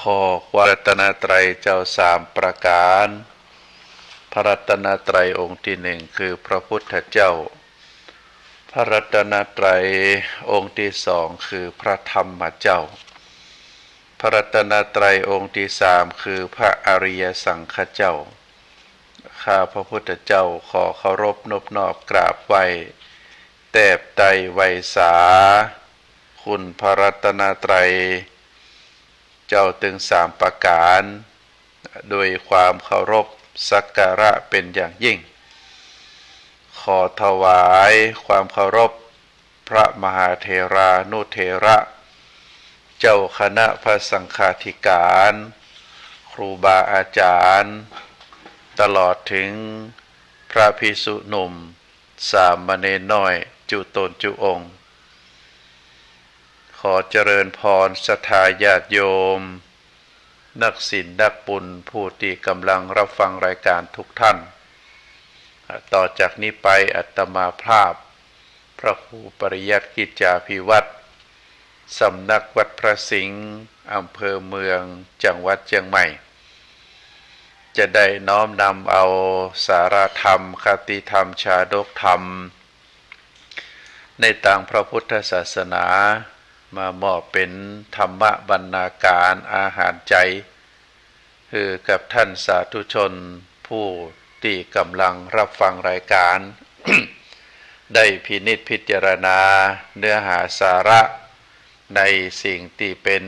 ขอความรัตนตรัยเจ้าสามประการพระรัตนตรัยองค์ที่หนึ่งคือพระพุทธเจ้าพระรัตนตรัยองค์ที่สองคือพระธรรมเจ้าพระรัตนตรัยองค์ที่สามคือพระอริยสังฆเจ้าข้าพระพุทธเจ้าขอเคารพนบนอบกราบไหว้แทบไตรไวสาคุณพระรัตนตรัยเจ้าถึงสามประการโดยความเคารพสักการะเป็นอย่างยิ่งขอถวายความเคารพพระมหาเถรานุเถระเจ้าคณะพระสังฆาธิการครูบาอาจารย์ตลอดถึงพระภิกษุหนุ่มสามเณรน้อยจุตนจุองค์ขอเจริญพรศรัทธาญาติโยมนักศีลนักบุญผู้ที่กำลังรับฟังรายการทุกท่านต่อจากนี้ไปอาตมาภาพพระครูปริยัติกิจจาภิวัตรสำนักวัดพระสิงห์อำเภอเมืองจังหวัดเชียงใหม่จะได้น้อมนำเอาสาระธรรมคติธรรมชาดกธรรมในทางพระพุทธศาสนามามอบเป็นธรรมบรรณาการอาหารใจคือกับท่านสาธุชนผู้ที่กำลังรับฟังรายการ ได้พินิจพิจารณาเนื้อหาสาระในสิ่งที่เป็น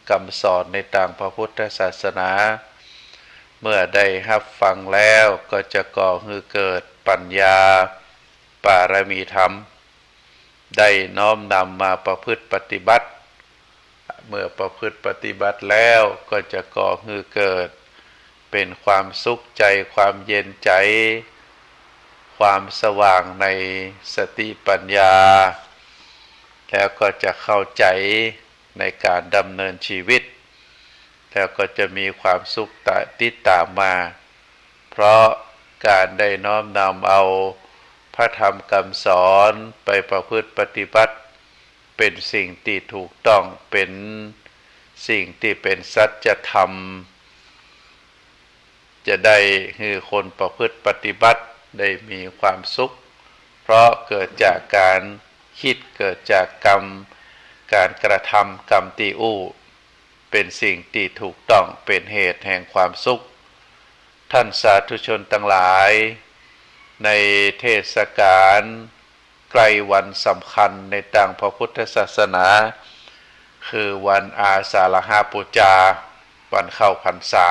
คำสอนในทางพระพุทธศาสนาเมื่อได้รับฟังแล้วก็จะก่อให้เกิดปัญญาปารมีธรรมได้น้อมนำมาประพฤติปฏิบัติเมื่อประพฤติปฏิบัติแล้วก็จะก่อให้เกิดเป็นความสุขใจความเย็นใจความสว่างในสติปัญญาแล้วก็จะเข้าใจในการดำเนินชีวิตแล้วก็จะมีความสุขติดตามมาเพราะการได้น้อมนำเอาพระธรรมคำสอนไปประพฤติปฏิบัติเป็นสิ่งที่ถูกต้องเป็นสิ่งที่เป็นสัจธรรมจะได้ให้คนประพฤติปฏิบัติได้มีความสุขเพราะเกิดจากการคิดเกิดจากกรรมการกระทำกรรมที่เป็นสิ่งที่ถูกต้องเป็นเหตุแห่งความสุขท่านสาธุชนทั้งหลายในเทศกาลใกล้วันสำคัญในทางพระพุทธศาสนาคือวันอาสาฬหบูชาวันเข้าพรรษา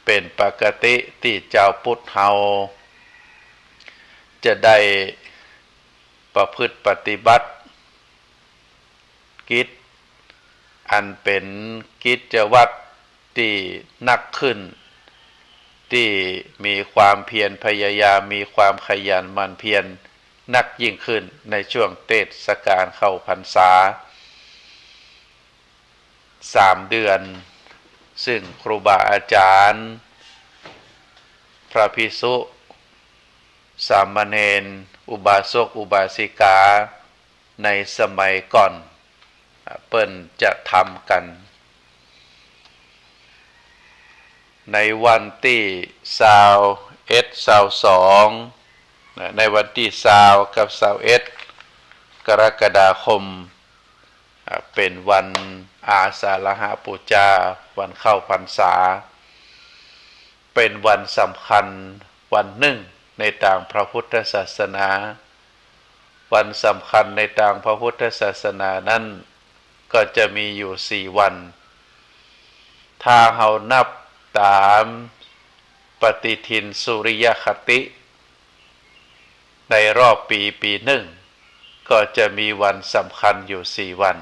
เป็นปกติที่เจ้าพุทธเฮาจะได้ประพฤติปฏิบัติกิจอันเป็นกิจวัตรที่หนักขึ้นที่มีความเพียรพยายามมีความขยันหมั่นเพียรนักยิ่งขึ้นในช่วงเทศกาลเข้าพรรษา3 เดือนซึ่งครูบาอาจารย์พระภิกษุสามเณรอุบาสกอุบาสิกาในสมัยก่อนเปิ้นจะทำกันในวันที่21 22ในวันที่20กับ21 กรกฎาคมเป็นวันอาสาฬหบูชาวันเข้าพรรษาเป็นวันสำคัญวันหนึ่งในทางพระพุทธศาสนาวันสำคัญในทางพระพุทธศาสนานั้นก็จะมีอยู่4 วันถ้าเรานับตามปฏิทินสุริยคติในรอบปีหนึ่งก็จะมีวันสำคัญอยู่4 วัน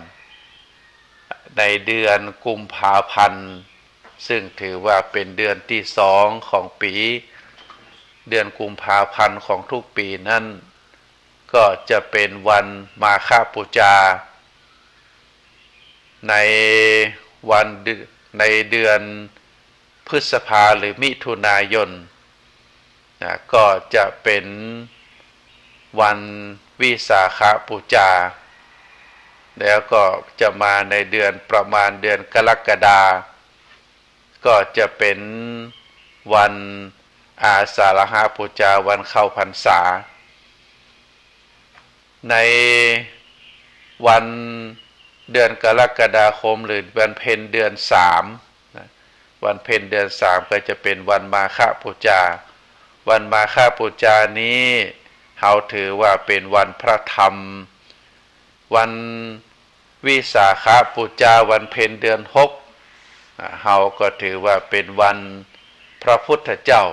ในเดือนกุมภาพันธ์ซึ่งถือว่าเป็นเดือนที่2ของปีเดือนกุมภาพันธ์ของทุกปีนั้นก็จะเป็นวันมาฆบูชาในเดือนพฤษภาหรือมิถุนายนก็จะเป็นวันวิสาขบูชา แล้วก็จะมาในเดือนประมาณเดือนกรกฎาคม ก็จะเป็นวันอาสาฬหบูชาวันเข้าพรรษาในวันเดือนกรกฎาคมหรือวันเพ็ญเดือน3วันเพ็ญเดือน3ก็จะเป็นวันมาฆบูชาวันมาฆบูชานี้เราถือว่าเป็นวันพระธรรมวันวิสาขบูชาวันเพ็ญเดือน6เราก็ถือว่าเป็นวันพระพุทธเจ้า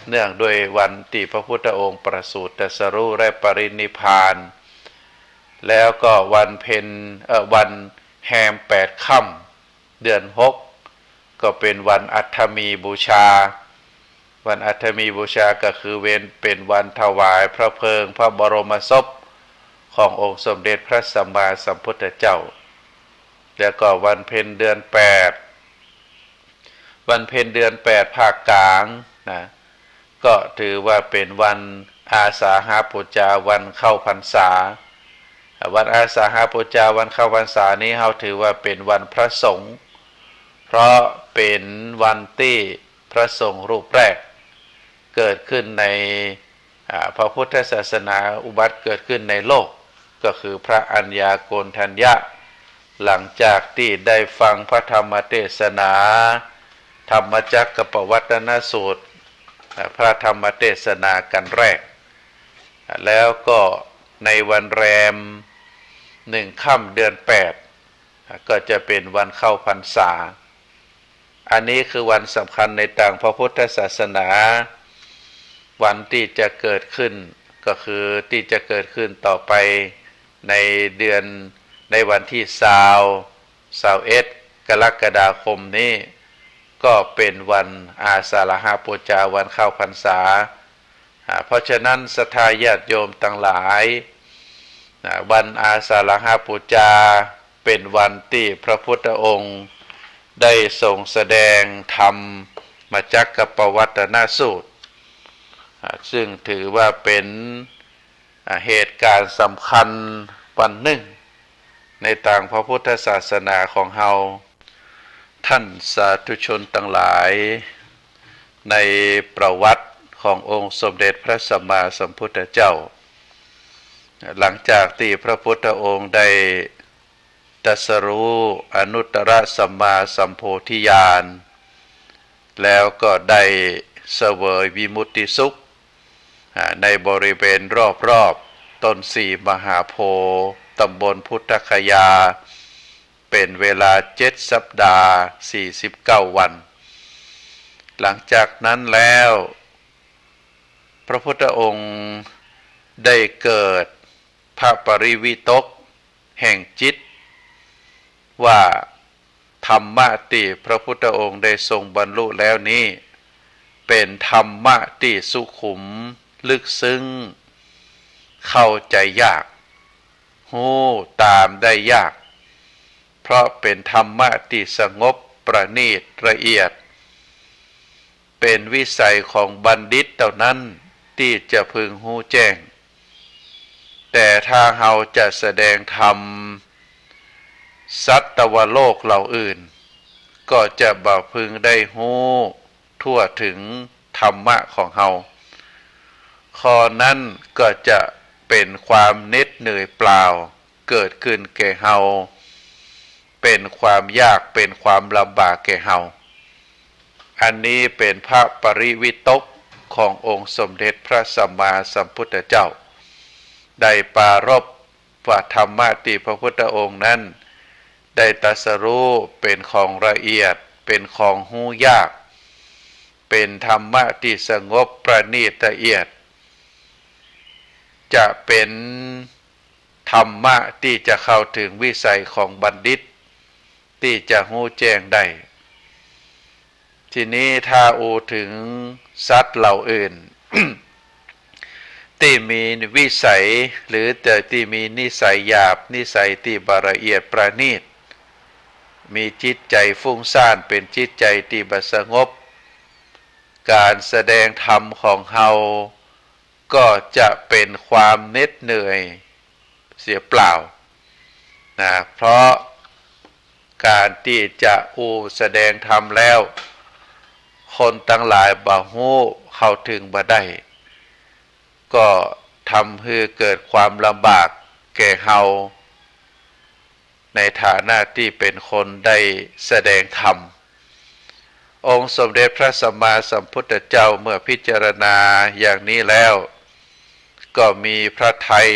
เนื่องด้วยวันที่พระพุทธองค์ประสูติตรัสรู้และปรินิพพานแล้วก็วันเพ็ญวันแฮม8ค่ำเดือน6ก็เป็นวันอัฐมีบูชาวันอัฐมีบูชาก็คือเป็นวันถวายพระเพลิงพระบรมศพขององค์สมเด็จพระสัมมาสัมพุทธเจ้าแล้วก็วันเพ็ญเดือน8วันเพ็ญเดือน8ภาคกลางนะก็ถือว่าเป็นวันอาสาฬหบูชาวันเข้าพรรษาวันอาสาฬหบูชาวันเข้าพรรษานี้เราถือว่าเป็นวันพระสงฆ์เพราะเป็นวันที่พระสงฆ์รูปแรกเกิดขึ้นในพระพุทธศาสนาอุบัติเกิดขึ้นในโลกก็คือพระอัญญาโกณฑัญญะหลังจากที่ได้ฟังพระธรรมเทศนาธรรมจักรปวัตนสูตรพระธรรมเทศนากันแรกแล้วก็ในวันแรม1 ค่ำเดือน8ก็จะเป็นวันเข้าพรรษาอันนี้คือวันสำคัญในทางพระพุทธศาสนาวันที่จะเกิดขึ้นก็คือที่จะเกิดขึ้นต่อไปในเดือนในวันที่21 กรกฎาคมนี้ก็เป็นวันอาสาฬหบูชาวันเข้าพรรษาเพราะฉะนั้นศรัทธาญาติโยมทั้งหลายวันอาสาฬหบูชาเป็นวันที่พระพุทธองค์ได้ทรงแสดงธรรมจักรปวัตนสูตรซึ่งถือว่าเป็นเหตุการณ์สำคัญวันหนึ่งในทางพระพุทธศาสนาของเราท่านสาธุชนทั้งหลายในประวัติขององค์สมเด็จพระสัมมาสัมพุทธเจ้าหลังจากที่พระพุทธองค์ได้ตรัสรู้อนุตตรสัมมาสัมโพธิญาณแล้วก็ได้เสวยวิมุตติสุขในบริเวณรอบๆต้น4 มหาโพธิ์ตำบลพุทธคยาเป็นเวลา7 สัปดาห์49 วันหลังจากนั้นแล้วพระพุทธองค์ได้เกิดพระปริวิตกแห่งจิตว่าธรรมะที่พระพุทธองค์ได้ทรงบรรลุแล้วนี้เป็นธรรมะที่สุขุมลึกซึ้งเข้าใจยากหูตามได้ยากเพราะเป็นธรรมะที่สงบประณีตละเอียดเป็นวิสัยของบัณฑิตเท่านั้นที่จะพึงหูแจ้งแต่ถ้าเราจะแสดงธรรมสัตวโลกเหล่าอื่นก็จะบ่พึงได้หูทั่วถึงธรรมะของเราข้อนั้นก็จะเป็นความเหน็ดเหนื่อยเปล่าเกิดขึ้นแก่เราเป็นความยากเป็นความลำบากแก่เราอันนี้เป็นพระปริวิตกขององค์สมเด็จพระสัมมาสัมพุทธเจ้าได้ปรารภว่าธรรมะที่พระพุทธองค์นั้นได้ตรัสรู้เป็นของละเอียดเป็นของหูยากเป็นธรรมะที่สงบประณีตละเอียดจะเป็นธรรมะที่จะเข้าถึงวิสัยของบัณฑิตที่จะหูแจ้งได้ทีนี้ถ้าอูถึงสัตว์เหล่าอื่น ที่มีวิสัยหรือแต่ที่มีนิสัยหยาบนิสัยที่ละเอียดประณีตมีจิตใจฟุ้งซ่านเป็นจิตใจที่บ่สงบการแสดงธรรมของเฮาก็จะเป็นความเหน็ดเหนื่อยเสียเปล่านะเพราะการที่จะแสดงธรรมแล้ว คนทั้งหลายบ่ฮู้เข้าถึงบ่ได้ก็ทำให้เกิดความลำบากแก่เฮาในฐานะที่เป็นคนได้แสดงธรรมองค์สมเด็จพระสัมมาสัมพุทธเจ้าเมื่อพิจารณาอย่างนี้แล้วก็มีพระทัย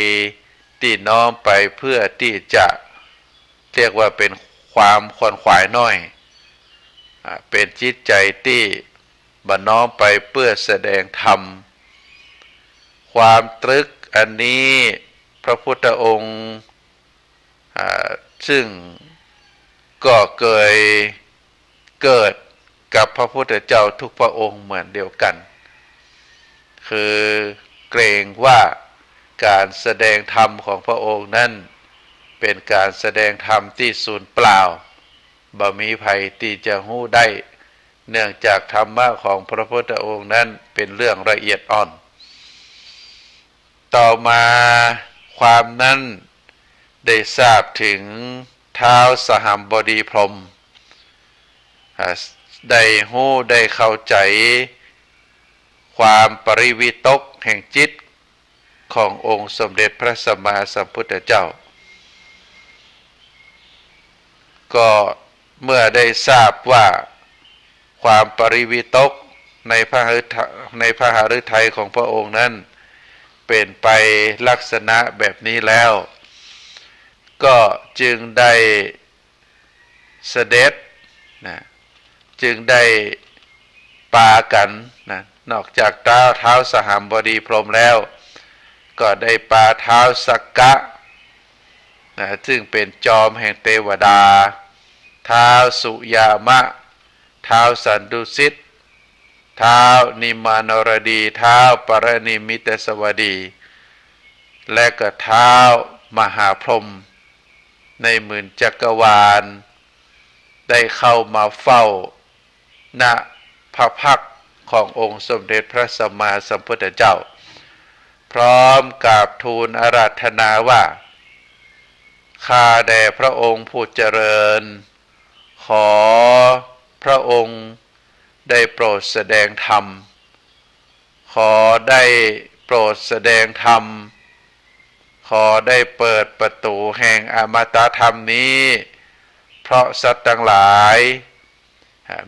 ที่น้อมไปเพื่อที่จะเรียกว่าเป็นความขวนขวายน้อยเป็นจิตใจที่บัน้อมไปเพื่อแสดงธรรมความตรึกอันนี้พระพุทธองค์ซึ่งก็เคยเกิดกับพระพุทธเจ้าทุกพระองค์เหมือนเดียวกันคือเกรงว่าการแสดงธรรมของพระองค์นั้นเป็นการแสดงธรรมที่สูญเปล่าบ่มีภัยที่จะฮู้ได้เนื่องจากธรรมะของพระพุทธองค์นั้นเป็นเรื่องละเอียดอ่อนต่อมาความนั้นได้ทราบถึงท้าวสหัมบดีพรหมได้ฮู้ได้เข้าใจความปริวิตกแห่งจิตขององค์สมเด็จพระสัมมาสัมพุทธเจ้าก็เมื่อได้ทราบว่าความปริวิตกในพระฤทัยของพระองค์นั้นเป็นไปลักษณะแบบนี้แล้วก็จึงได้เสด็จนะจึงได้ปากันนะนอกจากเท้าสหัมบดีพรหมแล้วก็ได้ปาเท้าสักกะนะซึ่งเป็นจอมแห่งเทวดาเท้าสุยามะเท้าสันดุสิตเท้านิมานรดีเท้าปรนิมิตสวดีและก็เท้ามหาพรหมในหมื่นจักรวาลได้เข้ามาเฝ้าณพระพักตร์ขององค์สมเด็จพระสัมมาสัมพุทธเจ้าพร้อมกราบทูลอาราธนาว่าข้าแด่พระองค์ผู้เจริญขอพระองค์ได้โปรดแสดงธรรมขอได้โปรดแสดงธรรมขอได้เปิดประตูแห่งอมตะธรรมนี้เพราะสัตว์ทั้งหลาย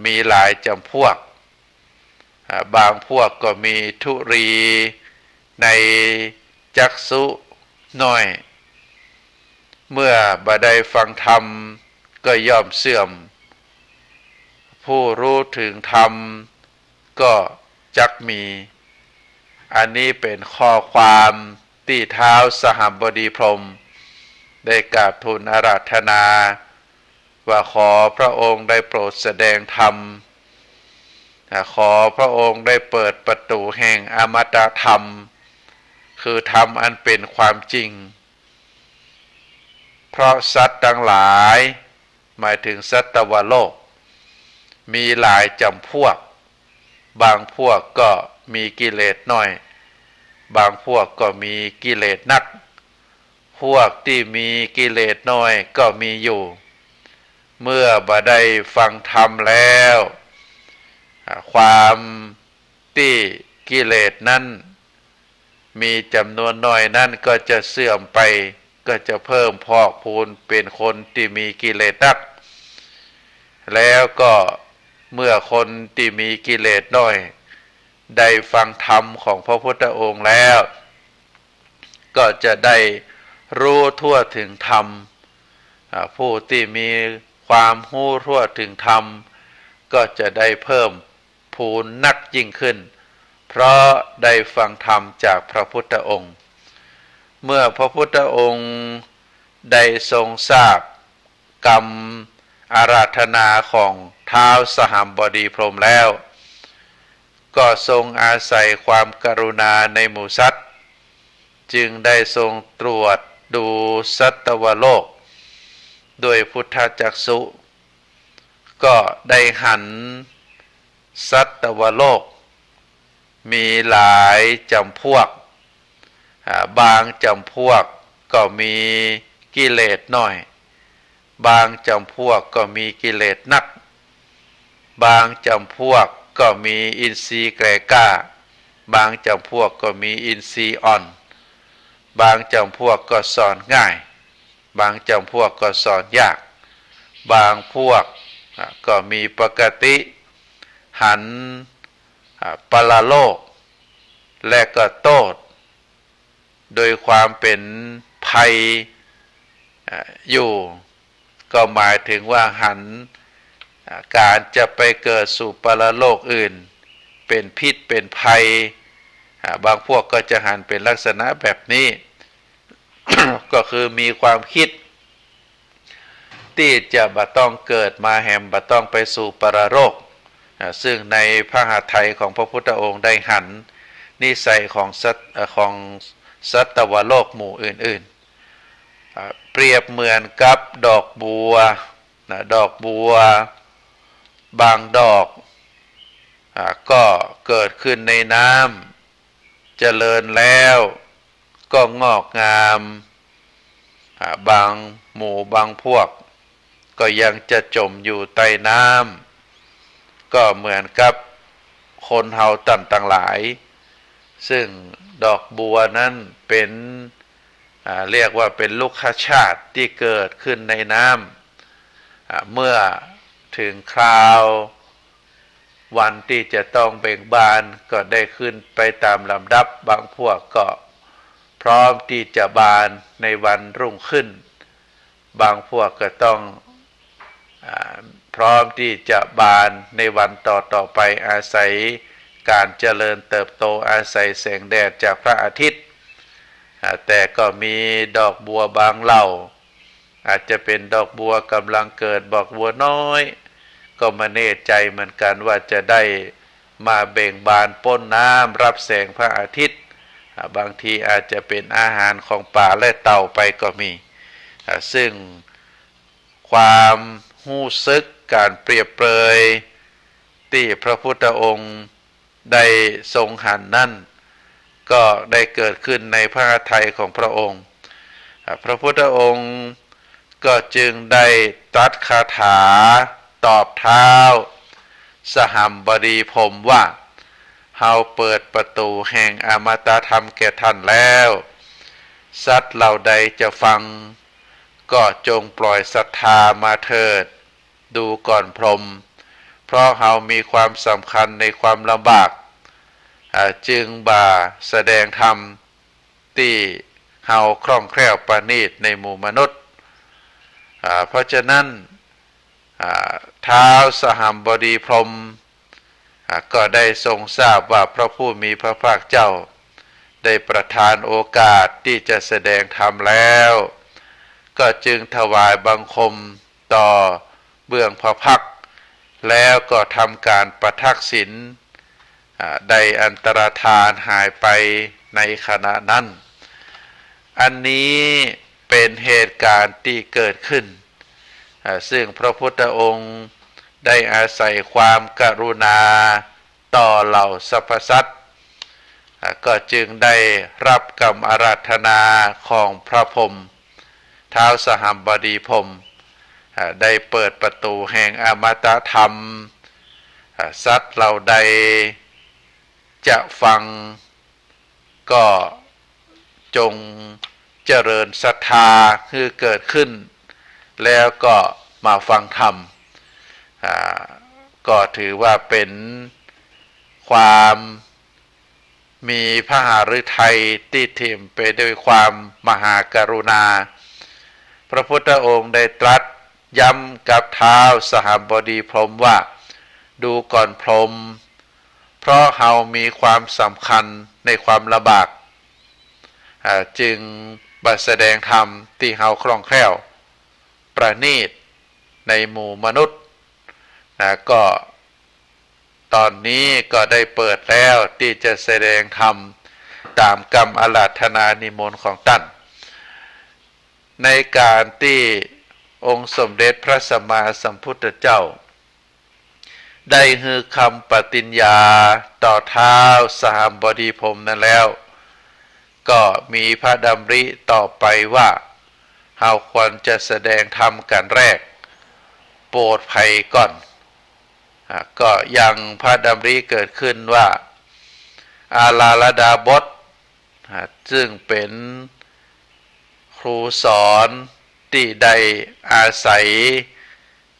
มีหลายจำพวกบางพวกก็มีทุรีในจักษุน้อยเมื่อบ่ได้ฟังธรรมก็ย่อมเสื่อมผู้รู้ถึงธรรมก็จักมีอันนี้เป็นข้อความที่เท้าสหัมบดีพรหมได้กราบทูลอาราธนาว่าขอพระองค์ได้โปรดแสดงธรรมขอพระองค์ได้เปิดประตูแห่งอมตะธรรมคือธรรมอันเป็นความจริงเพราะสัตว์ทั้งหลายหมายถึงสัตวโลกมีหลายจำพวกบางพวกก็มีกิเลสน้อยบางพวกก็มีกิเลสนักพวกที่มีกิเลสน้อยก็มีอยู่เมื่อบ่ได้ฟังธรรมแล้วความที่กิเลสนั้นมีจำนวนน้อยนั้นก็จะเสื่อมไปก็จะเพิ่มพอกพูนเป็นคนที่มีกิเลสนักแล้วก็เมื่อคนที่มีกิเลสน้อยได้ฟังธรรมของพระพุทธองค์แล้วก็จะได้รู้ทั่วถึงธรรมผู้ที่มีความรู้ทั่วถึงธรรมก็จะได้เพิ่มพูนนักยิ่งขึ้นเพราะได้ฟังธรรมจากพระพุทธองค์เมื่อพระพุทธองค์ได้ทรงทราบกรรมอาราธนาของท้าวสหัมบดีพรหมแล้วก็ทรงอาศัยความกรุณาในหมู่สัตว์จึงได้ทรงตรวจดูสัตวโลกด้วยพุทธจักษุก็ได้หันสัตวโลกมีหลายจำพวกบางจำพวกก็มีกิเลสน้อยบางจำพวกก็มีกิเลสนักบางจำพวก ก็มีอินทรีย์แก่กล้าบางจำพวกก็มีอินทรีย์อ่อนบางจำพวกก็สอนง่ายบางจำพวกก็สอนยากบางพวกก็มีปกติหันปรโลกและก็โทษโดยความเป็นภัยอยู่ก็หมายถึงว่าหันการจะไปเกิดสู่ปรโลกอื่นเป็นพิษเป็นภัยบางพวกก็จะหันเป็นลักษณะแบบนี้ ก็คือมีความคิดที่จะบ่ต้องเกิดมาแหมบ่ต้องไปสู่ปรโลกซึ่งในพระหัตถ์ไทยของพระพุทธองค์ได้หันนิสัยของสัตวโลกหมู่อื่นๆเปรียบเหมือนกับดอกบัวดอกบัวบางดอกก็เกิดขึ้นในน้ำเจริญแล้วก็งอกงามบางหมู่บางพวกก็ยังจะจมอยู่ใต้น้ำก็เหมือนกับคนเฮาต่างหลายซึ่งดอกบัวนั้นเป็นเรียกว่าเป็นลูกคชาติที่เกิดขึ้นในน้ำเมื่อถึงคราววันที่จะต้องเบ่งบานก็ได้ขึ้นไปตามลำดับบางพวกก็พร้อมที่จะบานในวันรุ่งขึ้นบางพวกก็ต้องพร้อมที่จะบานในวันต่อไปอาศัยการเจริญเติบโตอาศัยแสงแดดจากพระอาทิตย์แต่ก็มีดอกบัวบางเหล่าอาจจะเป็นดอกบัวกำลังเกิดดอกบัวน้อยก็ไม่แน่ใจเหมือนกันว่าจะได้มาเบ่งบานป้นน้ำรับแสงพระอาทิตย์บางทีอาจจะเป็นอาหารของป่าและเต่าไปก็มีซึ่งความรู้สึกการเปรียบเปรยที่พระพุทธองค์ได้ทรงหันนั่นก็ได้เกิดขึ้นในพระทัยของพระองค์พระพุทธองค์ก็จึงได้ตรัสคาถาตอบเท้าสหัมบดีพรหมว่าเฮาเปิดประตูแห่งอมตะธรรมแก่ท่านแล้วสัตว์เหล่าใดจะฟังก็จงปล่อยศรัทธามาเถิดดูก่อนพรหมเพราะเฮามีความสำคัญในความลำบากจึงบ่าแสดงธรรมที่เฮาคล่องแคล่วประณีตในหมู่มนุษย์เพราะฉะนั้นท้าวสหัมบดีพรหมก็ได้ทรงทราบว่าพระผู้มีพระภาคเจ้าได้ประทานโอกาสที่จะแสดงธรรมแล้วก็จึงถวายบังคมต่อเบื้องพระพักตร์แล้วก็ทำการประทักษิณได้อันตรธานหายไปในขณะนั้นอันนี้เป็นเหตุการณ์ที่เกิดขึ้นซึ่งพระพุทธองค์ได้อาศัยความกรุณาต่อเหล่าสรรพสัตว์ก็จึงได้รับกรรมอาราธนาของพระพรหมท้าวสหัมบดีพรหมได้เปิดประตูแห่งอมตะธรรมสัตว์เหล่าใดจะฟังก็จงเจริญศรัทธาคือเกิดขึ้นแล้วก็มาฟังธรรมก็ถือว่าเป็นความมีพระหฤทัยที่เต็มไปด้วยความมหากรุณาพระพุทธองค์ได้ตรัสย้ำกับท้าวสหัมบดีพรหมว่าดูก่อนพรหมเพราะเฮามีความสำคัญในความลำบากจึงบัดแสดงธรรมที่เฮาคล่องแคล่วประณีตในหมู่มนุษย์ก็ตอนนี้ก็ได้เปิดแล้วที่จะแสดงธรรมตามกรรมอาราธนานิมนต์ของท่านในการที่องค์สมเด็จพระสัมมาสัมพุทธเจ้าได้ฮือคำปฏิญญาต่อท้าวสหัมบดีพรหมนั้นแล้วก็มีพระดำริต่อไปว่าเฮาควรจะแสดงธรรมกันแรกโปรดภัยก่อน ก็ยังพระดำริเกิดขึ้นว่าอาลาลดาบทซึ่งเป็นครูสอนที่ได้อาศัย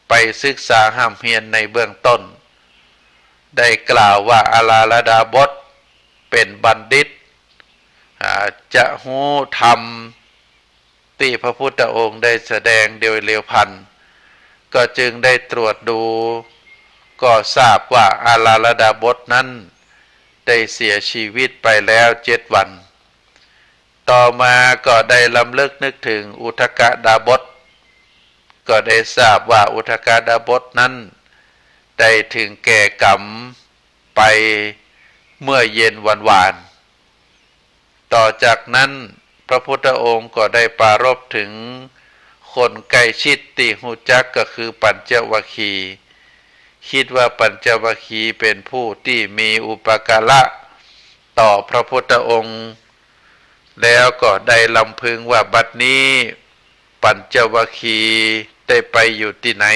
ไปศึกษาห้ามเฮียนในเบื้องต้นได้กล่าวว่าอาลาลดาบทเป็นบัณฑิตจะหู้ธรรมที่พระพุทธองค์ได้แสดงโดยเร็วพันก็จึงได้ตรวจดูก็ทราบว่าอาลาลดาบทนั้นได้เสียชีวิตไปแล้ว7 วันต่อมาก็ได้ลำลึกนึกถึงอุทกดาบทก็ได้ทราบว่าอุทกดาบทนั้นได้ถึงแก่กรรมไปเมื่อเย็นวันวานต่อจากนั้นพระพุทธองค์ก็ได้ปรารภถึงคนใกล้ชิดที่หูจักก็คือปัญจวัคคีย์คิดว่าปัญจวัคคีย์เป็นผู้ที่มีอุปการะต่อพระพุทธองค์แล้วก็ได้ลำพึงว่าบัดนี้ปัญจวัคคีย์ได้ไปอยู่ที่ไหน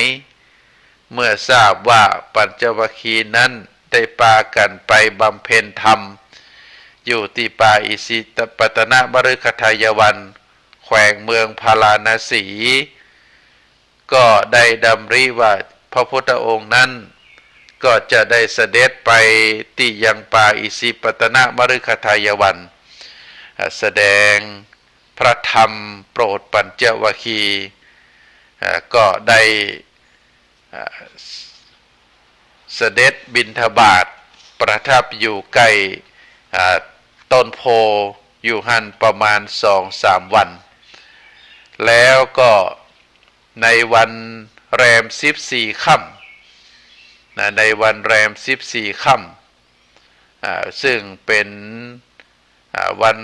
เมื่อทราบว่าปัญจวัคคีย์นั้นได้พากันไปบำเพ็ญธรรมอยู่ที่ป่าอิสิปตนมฤคทายวันแขวงเมืองพาราณสีก็ได้ดำริว่าพระพุทธองค์นั้นก็จะได้เสด็จไปที่ยังป่าอิสิปตนมฤคทายวันแสดงพระธรรมโปรดปัญจวัคคีย์ก็ได้เสด็จบิณฑบาตประทับอยู่ใกล้ต้นโพอยู่หั่นประมาณ2-3 วันแล้วก็ในวันแรม14 ค่ำในวันแรม14 ค่ำซึ่งเป็นวัน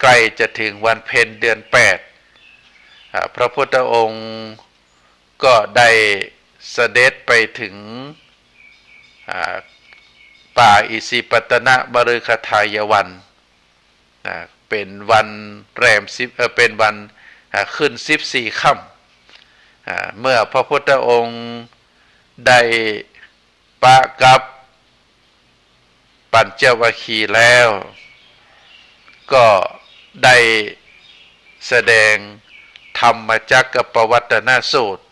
ใกล้จะถึงวันเพ็ญเดือน8พระพุทธองค์ก็ได้เสด็จไปถึงป่าอิสิปตนมฤคทายวันเป็นวันแรมเป็นวันขึ้น14 ค่ำเมื่อพระพุทธองค์ได้ปะกับปัญจวัคคีย์แล้วก็ได้แสดงธรรมจักรปวัตตนสูตร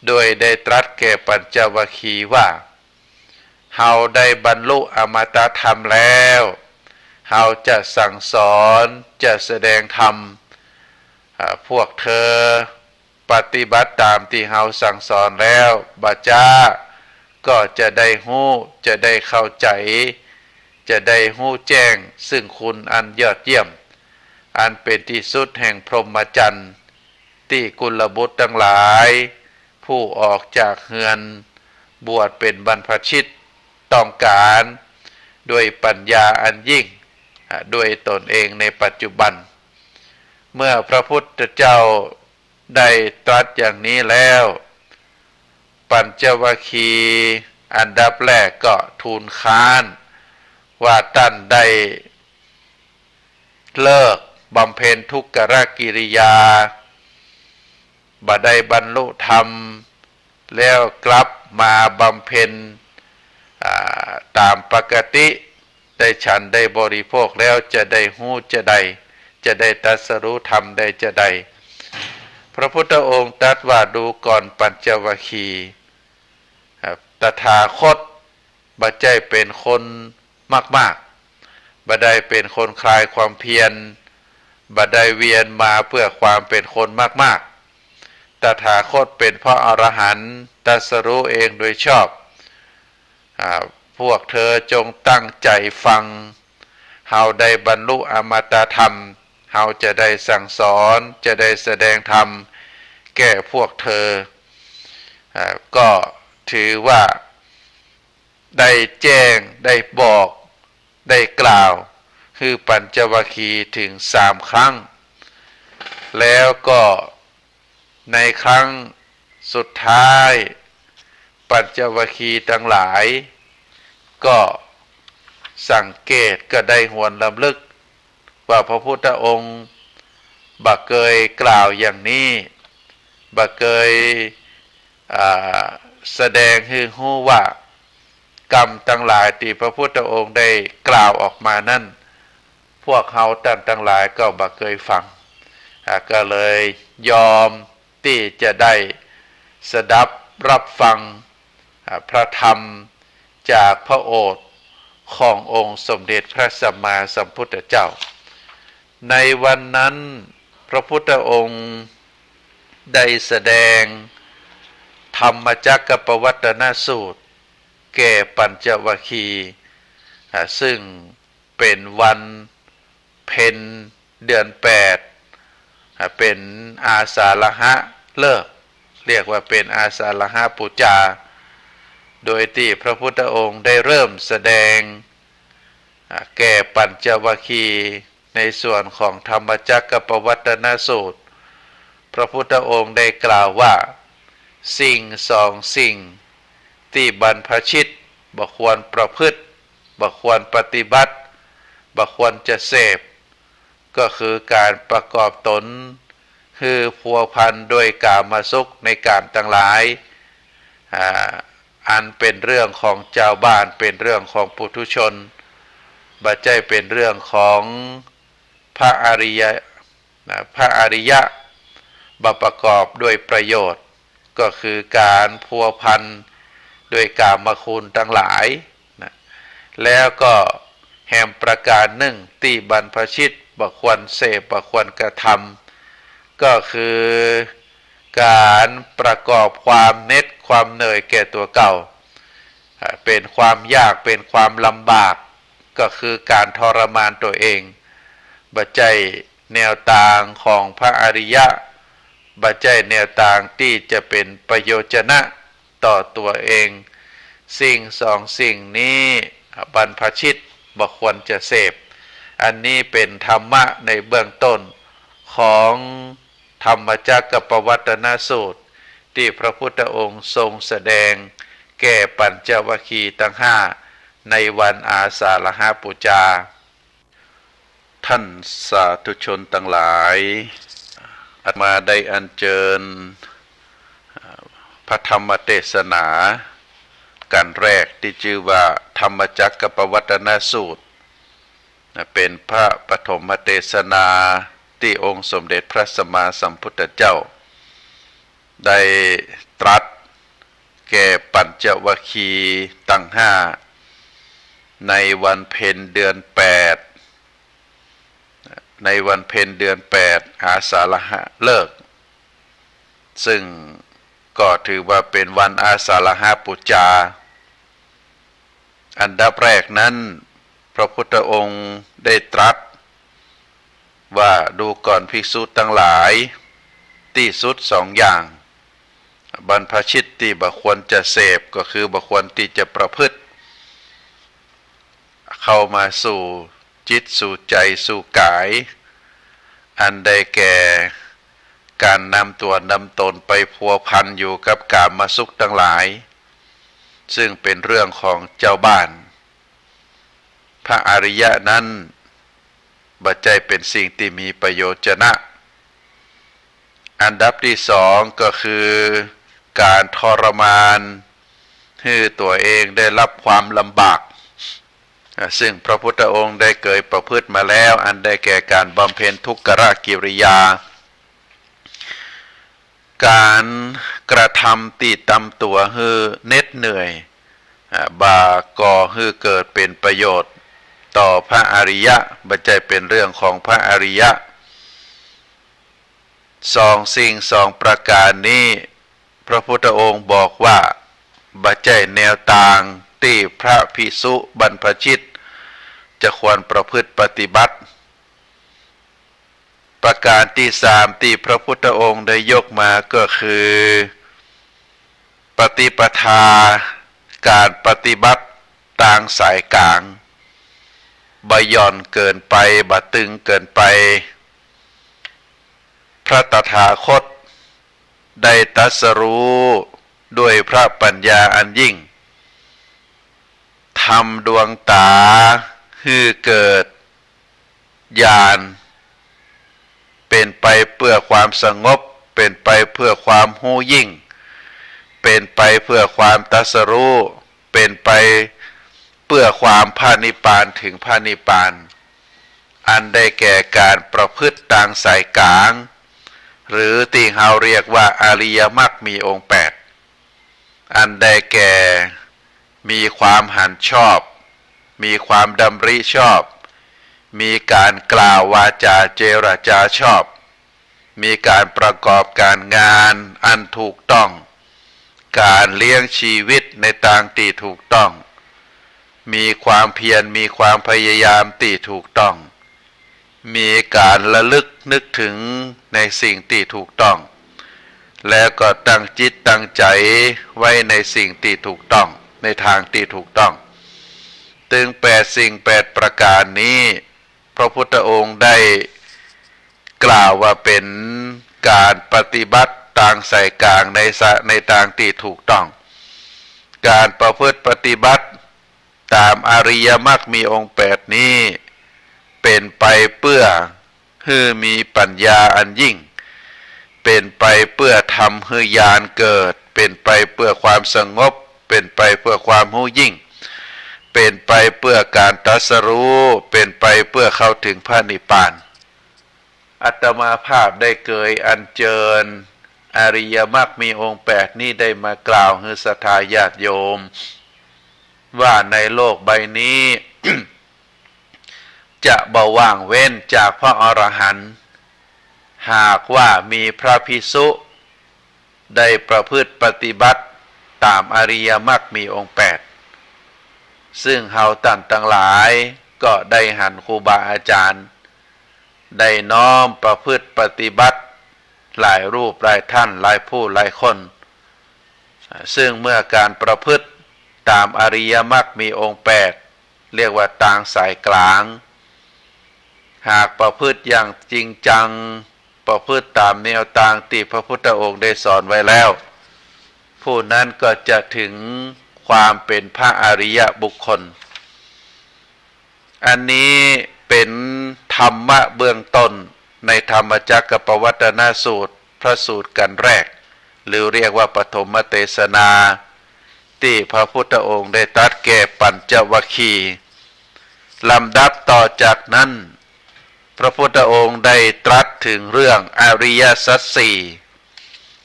โดยได้ตรัสแก่ปัญจวัคคีย์ว่าเฮาได้บรรลุอมตะธรรมแล้วเฮาจะสั่งสอนจะแสดงธรรมพวกเธอปฏิบัติตามที่เฮาสั่งสอนแล้วบัจจาก็จะได้หู้จะได้เข้าใจจะได้หู้แจ้งซึ่งคุณอันยอดเยี่ยมอันเป็นที่สุดแห่งพรหมจรรย์ที่กุลบุตรทั้งหลายผู้ออกจากเฮือนบวชเป็นบรรพชิตต้องการด้วยปัญญาอันยิ่งด้วยตนเองในปัจจุบันเมื่อพระพุทธเจ้าได้ตรัสอย่างนี้แล้วปัญจวัคคีย์อันดับแรกก็ทูลค้านว่าท่านได้เลิกบำเพ็ญทุกขกิริยาบ่ได้บรรลุธรรมแล้วกลับมาบำเพ็ญตามปกติได้ฉันได้บริโภคแล้วจะได้หู้จะได้ตรัสรู้ธรรมได้จะได้พระพุทธองค์ตรัสว่าดูก่อนปัญจวัคคีย์ตถาคตบ่ได้เป็นคนมากๆบ่ได้เป็นคนคลายความเพียรบ่ได้เวียนมาเพื่อความเป็นคนมากๆตถาคตเป็นพระอรหันต์ตรัสรู้เองโดยชอบพวกเธอจงตั้งใจฟังเฮาได้บรรลุอมตะธรรมเฮาจะได้สั่งสอนจะได้แสดงธรรมแก่พวกเธอก็ถือว่าได้แจ้งได้บอกได้กล่าวคือปัญจวัคคีย์ถึง3 ครั้งแล้วก็ในครั้งสุดท้ายปัญจวัคคีย์ทั้งหลายก็สังเกตก็ได้หวนรำลึกว่าพระพุทธองค์บ่เคยกล่าวอย่างนี้บ่เคย แสดงให้รู้ว่ากรรมทั้งหลายที่พระพุทธองค์ได้กล่าวออกมานั่นพวกเขาทั้งหลายก็บ่เคยฟังก็เลยยอมที่จะได้สดับรับฟังพระธรรมจากพระโอษฐ์ขององค์สมเด็จพระสัมมาสัมพุทธเจ้าในวันนั้นพระพุทธองค์ได้แสดงธรรมจักรปวัตตนสูตรแก่ปัญจวัคคีย์ซึ่งเป็นวันเพ็ญเดือน8เป็นอาสาฬหะเลิกเรียกว่าเป็นอาสาฬหะปูจาโดยที่พระพุทธองค์ได้เริ่มแสดงแก่ปัญจวัคคีย์ในส่วนของธรรมจักรปวัตตนสูตรพระพุทธองค์ได้กล่าวว่าสิ่งสองสิ่งที่บรรพชิตบ่ควรประพฤติบ่ควรปฏิบัติบ่ควรจะเสพก็คือการประกอบตนคือพัวพันด้วยกามสุขในการทั้งหลายอันเป็นเรื่องของเจ้าบ้านเป็นเรื่องของปุถุชนบ่ใช่เป็นเรื่องของพระอริยะบ่ประกอบด้วยประโยชน์ก็คือการพัวพันด้วยกามคุณทั้งหลายนะแล้วก็แห่งประการหนึ่งที่บรรพชิตบ่ควรเสพบ่ควรกระทำก็คือการประกอบความเหน็ดความเหนื่อยแก่ตัวเก่าเป็นความยากเป็นความลำบากก็คือการทรมานตัวเองบ่ใช่แนวทางของพระอริยะบ่ใช่แนวทางที่จะเป็นประโยชนะต่อตัวเองสิ่งสองสิ่งนี้บรรพชิตบ่ควรจะเสพอันนี้เป็นธรรมะในเบื้องต้นของธรรมจักรปวัตตนสูตรที่พระพุทธองค์ทรงแสดงแก่ปัญจวัคคีย์ทั้งห้าในวันอาสาฬหปูจาท่านสาธุชนทั้งหลายอาตมาได้อัญเชิญพระธรรมเทศนากันแรกที่ชื่อว่าธรรมจักรปวัตตนสูตรเป็นพระปฐมเทศนาที่องค์สมเด็จพระสัมมาสัมพุทธเจ้าได้ตรัสแก่ปัญจวัคคีย์ทั้งห้าในวันเพ็ญเดือน8ในวันเพ็ญเดือน8อาสาฬหะเลิกซึ่งก็ถือว่าเป็นวันอาสาฬหปูจาอันดับแรกนั้นพระพุทธองค์ได้ตรัสว่าดูก่อนภิกษุทั้งหลายที่สุดสองอย่างบรรพชิตที่บ่ควรจะเสพก็คือบ่ควรที่จะประพฤติเข้ามาสู่จิตสู่ใจสู่กายอันได้แก่การนำตัวนำตนไปพัวพันอยู่กับกามสุขทั้งหลายซึ่งเป็นเรื่องของเจ้าบ้านพระอริยะนั้นบ่ใช่เป็นสิ่งที่มีประโยชนะอันดับที่สองก็คือการทรมานให้ตัวเองได้รับความลำบากซึ่งพระพุทธองค์ได้เคยประพฤติมาแล้วอันได้แก่การบำเพ็ญทุกขกิริยาการกระทำตีตำตัวให้เหน็ดเหนื่อยบ่ก่อให้เกิดเป็นประโยชน์ต่อพระอริยะบ่ใช่เป็นเรื่องของพระอริยะสองสิ่งสองประการนี้พระพุทธองค์บอกว่าบ่ใช่แนวทางที่พระภิกษุบรรพชิตจะควรประพฤติปฏิบัติประการที่สามที่พระพุทธองค์ได้ยกมาก็คือปฏิปทาการปฏิบัติทางสายกลางบ่หย่อนเกินไปบ่ตึงเกินไปพระตถาคตได้ตรัสรู้ด้วยพระปัญญาอันยิ่งทำดวงตาให้เกิดญาณเป็นไปเพื่อความสงบเป็นไปเพื่อความรู้ยิ่งเ เป็นไปเพื่อความตรัสรู้เป็นไปเพื่อความพระนิพพานถึงพระนิพพานอันได้แก่การประพฤติทางสายกลางหรือที่เราเรียกว่าอริยมรรคมีองค์8อันได้แก่มีความหันชอบมีความดำริชอบมีการกล่าววาจาเจรจาชอบมีการประกอบการงานอันถูกต้องการเลี้ยงชีวิตในทางที่ถูกต้องมีความเพียรมีความพยายามที่ถูกต้องมีการระลึกนึกถึงในสิ่งที่ถูกต้องแล้วก็ตั้งจิตตั้งใจไว้ในสิ่งที่ถูกต้องในทางที่ถูกต้องถึง8สิ่ง8ประการนี้พระพุทธองค์ได้กล่าวว่าเป็นการปฏิบัติทางสายกลางในทางที่ถูกต้องการประพฤติปฏิบัติตามอริยมรรคมีองค์8นี้เป็นไปเพื่อให้มีปัญญาอันยิ่งเป็นไปเพื่อทำให้ญาณเกิดเป็นไปเพื่อความสงบเป็นไปเพื่อความรู้ยิ่งเป็นไปเพื่อการตรัสรู้เป็นไปเพื่อเข้าถึงพระนิพพานอาตมาภาพได้เกยอัญเชิญอริยมรรคมีองค์8นี้ได้มากล่าวให้ศรัทธาญาติโยมว่าในโลกใบนี้ จะบ่ว่างเว้นจากพระอรหันต์หากว่ามีพระภิกษุได้ประพฤติปฏิบัติตามอริยมรรคมีองค์8ซึ่งเฮาท่านทั้งหลายก็ได้หันครูบาอาจารย์ได้น้อมประพฤติปฏิบัติหลายรูปหลายท่านหลายผู้หลายคนซึ่งเมื่อการประพฤติตามอริยมรรคมีองค์8เรียกว่าทางสายกลางหากประพฤติอย่างจริงจังประพฤติตามแนวทางที่พระพุทธองค์ได้สอนไว้แล้วผู้นั้นก็จะถึงความเป็นพระอริยบุคคลอันนี้เป็นธรรมะเบื้องต้นในธรรมจักรปวัตตนสูตรพระสูตรกันแรกหรือเรียกว่าปฐมเทศนาที่พระพุทธองค์ได้ตรัสแก่ปัญจวัคคีย์ลำดับต่อจากนั้นพระพุทธองค์ได้ตรัสถึงเรื่องอริยสัจสี่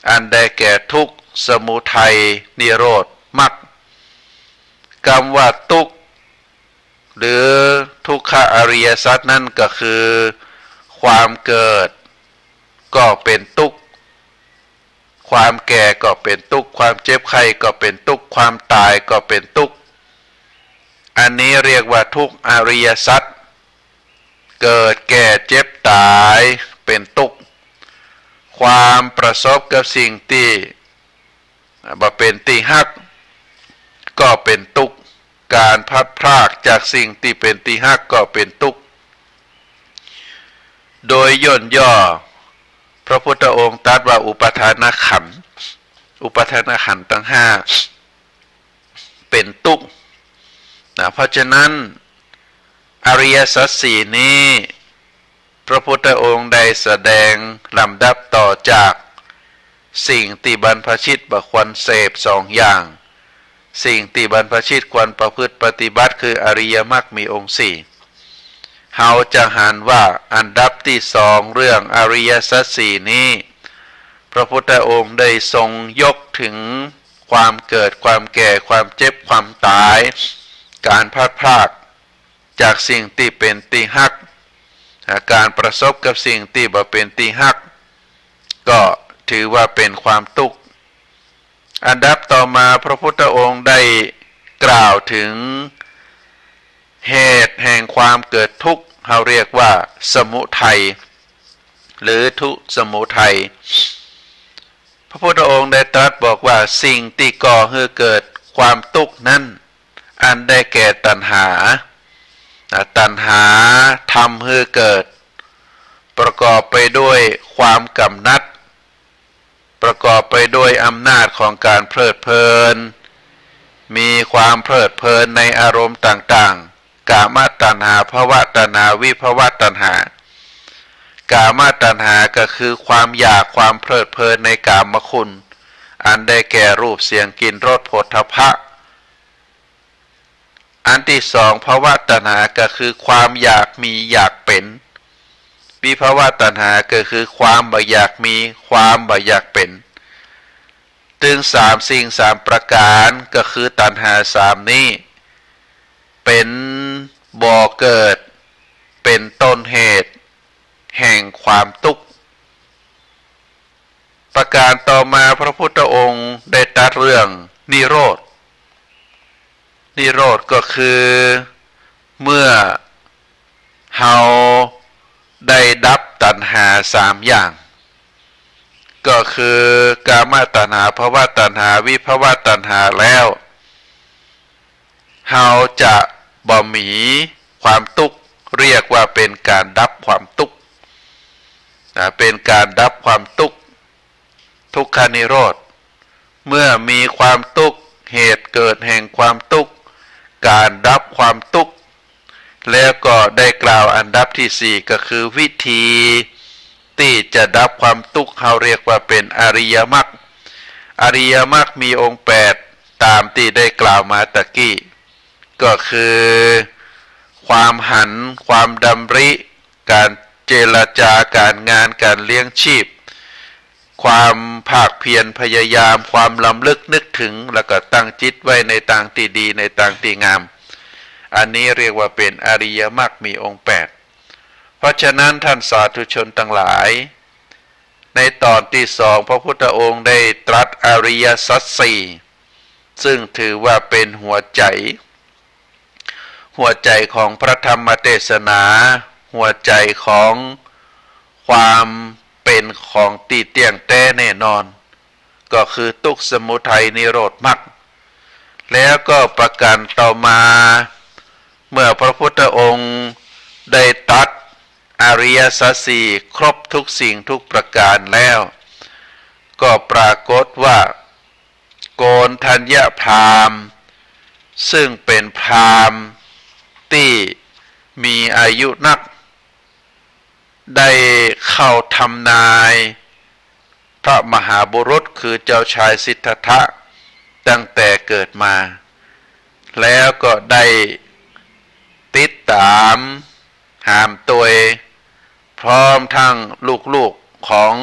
อันได้แก่ทุกข์สมุทัยนิโรธมรรคคำว่าทุกข์หรือทุกขอริยสัจนั่นก็คือความเกิดก็เป็นทุกข์ความแก่ก็เป็นทุกข์ความเจ็บไข้ก็เป็นทุกข์ความตายก็เป็นทุกข์อันนี้เรียกว่าทุกขอริยสัจเกิดแก่เจ็บตายเป็นทุกข์ความประสบกับสิ่งที่บ่เป็นที่ฮักก็เป็นทุกข์การพัดพรากจากสิ่งที่เป็นที่ฮักก็เป็นทุกข์โดยย่นย่อพระพุทธองค์ตรัสว่าอุปทานขันธ์ทั้ง5เป็นทุกข์เพราะฉะนั้นอริยสัจสี่นี้พระพุทธองค์ได้แสดงลำดับต่อจากสิ่งที่บรรพชิตบ่ควรเสพ2อย่างสิ่งที่บรรพชิตควรประพฤติปฏิบัติคืออริยมรรคมีองค์4เฮาจะหันว่าอันดับที่2เรื่องอริยสัจสี่นี้พระพุทธองค์ได้ทรงยกถึงความเกิดความแก่ความเจ็บความตายการพลัดพรากจากสิ่งที่เป็นที่ฮักการประสบกับสิ่งที่บ่เป็นที่ฮักก็ถือว่าเป็นความทุกข์อันดับต่อมาพระพุทธองค์ได้กล่าวถึงเหตุแห่งความเกิดทุกข์เราเรียกว่าสมุทัยหรือทุกขสมุทัยพระพุทธองค์ได้ตรัสบอกว่าสิ่งที่ก่อให้เกิดความทุกข์นั้นอันได้แก่ตัณหาทำให้เกิดประกอบไปด้วยความกำหนัดประกอบไปด้วยอำนาจของการเพลิดเพลินมีความเพลิดเพลินในอารมณ์ต่างๆกามตัณหาภวตัณหาวิภวตัณหากามตัณหาก็คือความอยากความเพลิดเพลินในกามคุณ อันได้แก่รูปเสียงกลิ่นรสโผฏฐัพพะอันที่สองภวตัณหาก็คือความอยากมีอยากเป็นวิภวตัณหาก็คือความบ่อยากมีความบ่อยากเป็นถึงสามสิ่งสามประการก็คือตัณหาสามนี้เป็นบ่อเกิดเป็นต้นเหตุแห่งความทุกข์ประการต่อมาพระพุทธองค์ได้ตรัสเรื่องนิโรธนิโรธก็คือเมื่อเฮาได้ดับตัณหาสามอย่างก็คือกามตัณหาภวตัณหาวิภวตัณหาแล้วเฮาจะบ่มีความทุกข์เรียกว่าเป็นการดับความทุกข์เป็นการดับความทุกข์ทุกขานิโรธเมื่อมีความทุกข์เหตุเกิดแห่งความทุกข์การดับความทุกข์แล้วก็ได้กล่าวอันดับที่สี่ก็คือวิธีที่จะดับความทุกข์เขาเรียกว่าเป็นอริยมรรคอริยมรรคมีองค์แปดตามที่ได้กล่าวมาตะกี้ก็คือความหันความดำริการเจรจาการงานการเลี้ยงชีพความภาคเพียรพยายามความลำลึกนึกถึงแล้วก็ตั้งจิตไว้ในทางที่ดีในทางที่งามอันนี้เรียกว่าเป็นอริยมรรคมีองค์แปดเพราะฉะนั้นท่านสาธุชนทั้งหลายในตอนที่สองพระพุทธองค์ได้ตรัสอริยสัจสี่ซึ่งถือว่าเป็นหัวใจของพระธรรมเทศนาหัวใจของความเป็นของตีเตียงแท้แน่นอนก็คือทุกข์สมุทัยนิโรธมรรคแล้วก็ประการต่อมาเมื่อพระพุทธองค์ได้ตรัสอริยสัจสี่ครบทุกสิ่งทุกประการแล้วก็ปรากฏว่าโกณฑัญญพราหมณ์ซึ่งเป็นพราหมณ์ที่มีอายุนักได้เข้าทำนายพระมหาบุรุษคือเจ้าชายสิทธัตถะตั้งแต่เกิดมาแล้วก็ได้ติดตามหามตัวพร้อมทั้งลูกๆของ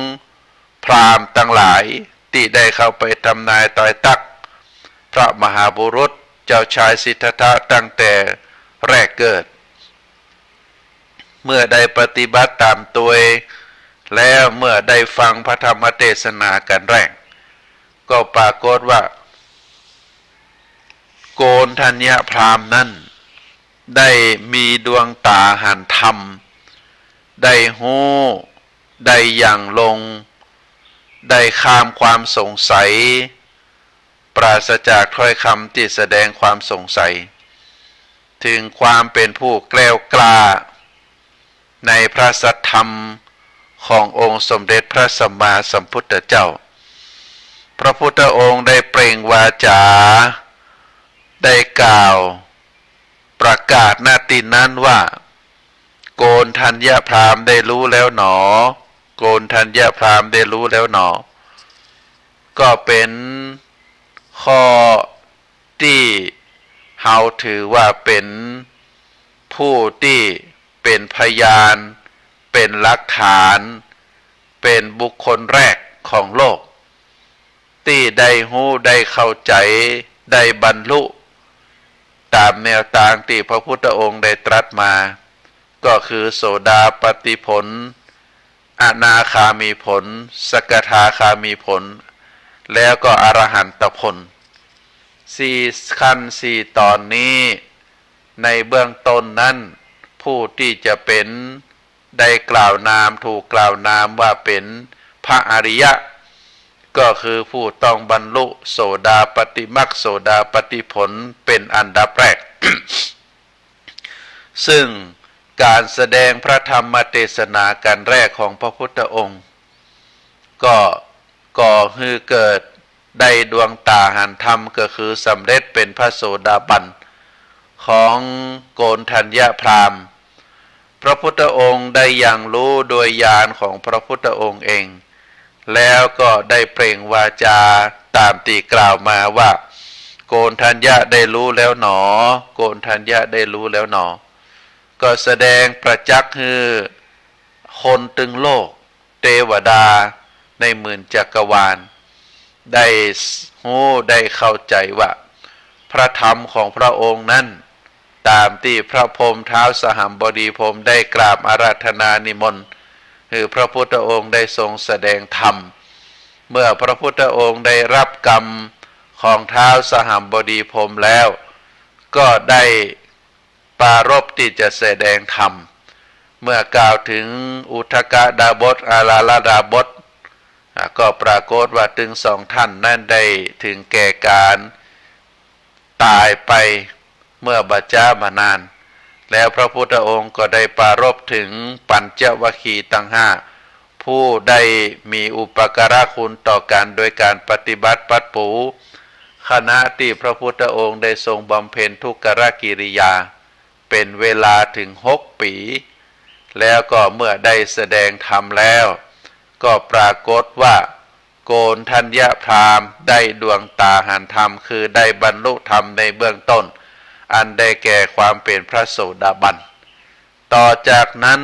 พราหมณ์ทั้งหลายที่ได้เข้าไปทำนายต่อยตักพระมหาบุรุษเจ้าชายสิทธัตถะตั้งแต่แรกเกิดเมื่อได้ปฏิบัติตามตัวแล้วเมื่อได้ฟังพระธรรมเทศนากันแรกก็ปรากฏว่าโกณฑัญญพราหมณ์นั้นได้มีดวงตาหันธรรมได้หู้ได้อย่างลงได้ข้ามความสงสัยปราศจากถ้อยคำที่แสดงความสงสัยถึงความเป็นผู้แกล้วกล้าในพระสัทธรรมขององค์สมเด็จพระสัมมาสัมพุทธเจ้าพระพุทธองค์ได้เปล่งวาจาได้กล่าวประกาศณที่นั้นว่าโกณฑัญญพราหมณ์ได้รู้แล้วหนอโกณฑัญญพราหมณ์ได้รู้แล้วหนอก็เป็นข้อที่เฮาถือว่าเป็นผู้ที่เป็นพยานเป็นหลักฐานเป็นบุคคลแรกของโลกที่ได้รู้ได้เข้าใจได้บรรลุตามแนวทางที่พระพุทธองค์ได้ตรัสมาก็คือโสดาปัตติผลอนาคามีผลสกทาคามีผลแล้วก็อรหันตผลสี่ขั้นสี่ตอนนี้ในเบื้องต้นนั้นผู้ที่จะเป็นได้กล่าวนามถูกกล่าวนามว่าเป็นพระอริยะก็คือผู้ต้องบรรลุโสดาปัตติมรรคโสดาปัตติผลเป็นอันดับแรก ซึ่งการแสดงพระธรรมเทศนากันแรกของพระพุทธองค์ก็ก่อให้เกิดได้ดวงตาหันธรรมก็คือสำเร็จเป็นพระโสดาบันของโกณฑัญญพราหมณ์พระพุทธองค์ได้อย่างรู้โดยญาณของพระพุทธองค์เอง แล้วก็ได้เปล่งวาจาตามตีกล่าวมาว่าโกณทัญญะได้รู้แล้วหนอโกณทัญญะได้รู้แล้วหนอก็แสดงประจักษ์คือคนตึงโลกเทวดาในหมื่นจักรวาลได้หูได้เข้าใจว่าพระธรรมของพระองค์นั้นตามที่พระพรหมเท้าสหัมบดีพรหมได้กราบอาราธนานิมนต์คือพระพุทธองค์ได้ทรงแสดงธรรมเมื่อพระพุทธองค์ได้รับกรรมของเท้าสหัมบดีพรหมแล้วก็ได้ปรารภที่จะแสดงธรรมเมื่อกล่าวถึงอุทกดาบทอาราลดาบทก็ปรากฏว่าถึงสองท่านนั่นได้ถึงแก่การตายไปเมื่อบัจจามานานแล้วพระพุทธองค์ก็ได้ปรารภถึงปัญจวัคคีย์ทั้งห้าผู้ได้มีอุปการะคุณต่อกันโดยการปฏิบัติปัดปูขณะที่พระพุทธองค์ได้ทรงบำเพ็ญทุกขกิริยาเป็นเวลาถึง6 ปีแล้วก็เมื่อได้แสดงธรรมแล้วก็ปรากฏว่าโกณทัญญพราหมณ์ได้ดวงตาหันธรรมคือได้บรรลุธรรมในเบื้องต้นอันได้แก่ความเป็นพระโสดาบันต่อจากนั้น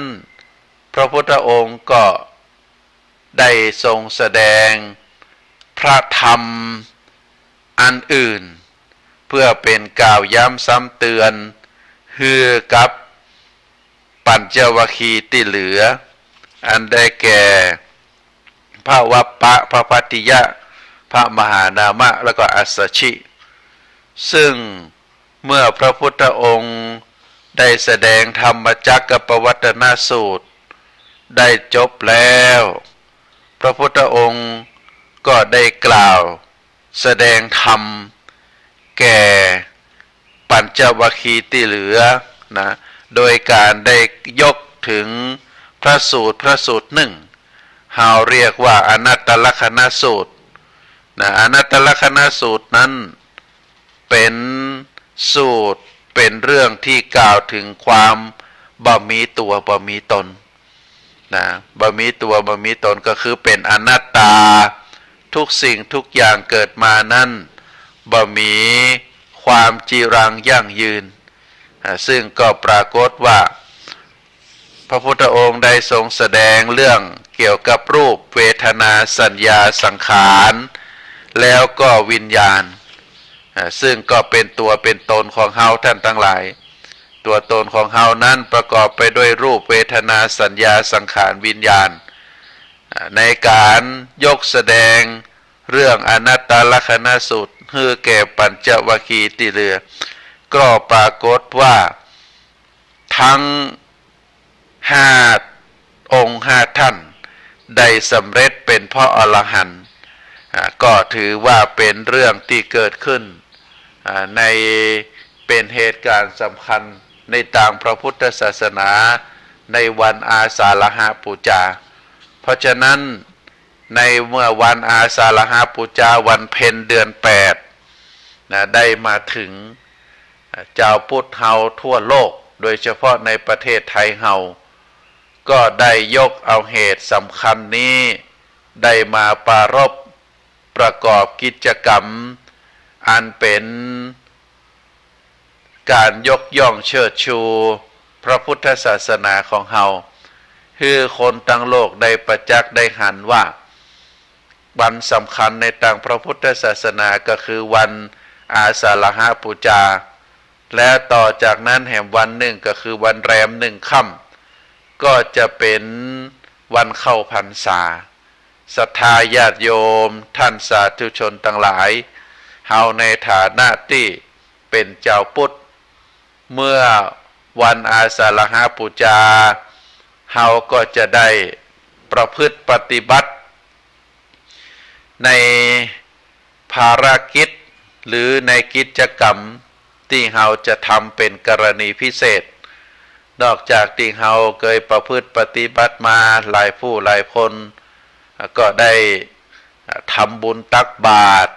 พระพุทธองค์ก็ได้ทรงแสดงพระธรรมอันอื่นเพื่อเป็นกล่าวย้ำซ้ำเตือนฮือกับปัญจวัคคีย์ที่เหลืออันได้แก่พระวัปปะพระพัตติยะพระมหานามะแล้วก็อัสสชิซึ่งเมื่อพระพุทธองค์ได้แสดงธรรมจักรปวัตนสูตรได้จบแล้วพระพุทธองค์ก็ได้กล่าวแสดงธรรมแก่ปัญจวัคคีย์ที่เหลือนะโดยการได้ยกถึงพระสูตรหนึ่งเราเรียกว่าอนัตตลักขณสูตรนะอนัตตลักขณสูตรนั้นเป็นสูตรเป็นเรื่องที่กล่าวถึงความบ่มีตัวบ่มีตนนะบ่มีตัวบ่มีตนก็คือเป็นอนัตตาทุกสิ่งทุกอย่างเกิดมานั้นบ่มีความจีรังยั่งยืนซึ่งก็ปรากฏว่าพระพุทธองค์ได้ทรงแสดงเรื่องเกี่ยวกับรูปเวทนาสัญญาสังขารแล้วก็วิญญาณซึ่งก็เป็นตัวเป็นตนของเฮาท่านทั้งหลายตัวตนของเฮานั้นประกอบไปด้วยรูปเวทนาสัญญาสังขารวิญญาณในการยกแสดงเรื่องอนัตตลักขณสูตรฮือแก่ปัญจวัคคีย์ที่เหลือก็ปรากฏว่าทั้ง5 องค์ 5 ท่านได้สำเร็จเป็นพระอรหันต์ก็ถือว่าเป็นเรื่องที่เกิดขึ้นในเป็นเหตุการณ์สำคัญในทางพระพุทธศาสนาในวันอาสาฬหบูชาเพราะฉะนั้นในเมื่อวันอาสาฬหบูชาวันเพ็ญเดือน8ได้มาถึงเจ้าพุทธเฮาทั่วโลกโดยเฉพาะในประเทศไทยเฮาก็ได้ยกเอาเหตุสำคัญนี้ได้มาปรารภประกอบกิจกรรมอันเป็นการยกย่องเชิดชูพระพุทธศาสนาของเฮาคือคนทั้งโลกได้ประจักษ์ได้หันว่าวันสำคัญในทางพระพุทธศาสนาก็คือวันอาสาฬหบูชาและต่อจากนั้นแห่งวันหนึ่งก็คือวันแรม1 ค่ำก็จะเป็นวันเข้าพรรษาศรัทธาญาติโยมท่านสาธุชนทั้งหลายเฮาในฐานะที่เป็นเจ้าพุทธเมื่อวันอาสาฬหบูชาเฮาก็จะได้ประพฤติปฏิบัติในภารกิจหรือในกิจกรรมที่เฮาจะทำเป็นกรณีพิเศษนอกจากที่เฮาเคยประพฤติปฏิบัติมาหลายผู้หลายคนก็ได้ทำบุญตักบาตร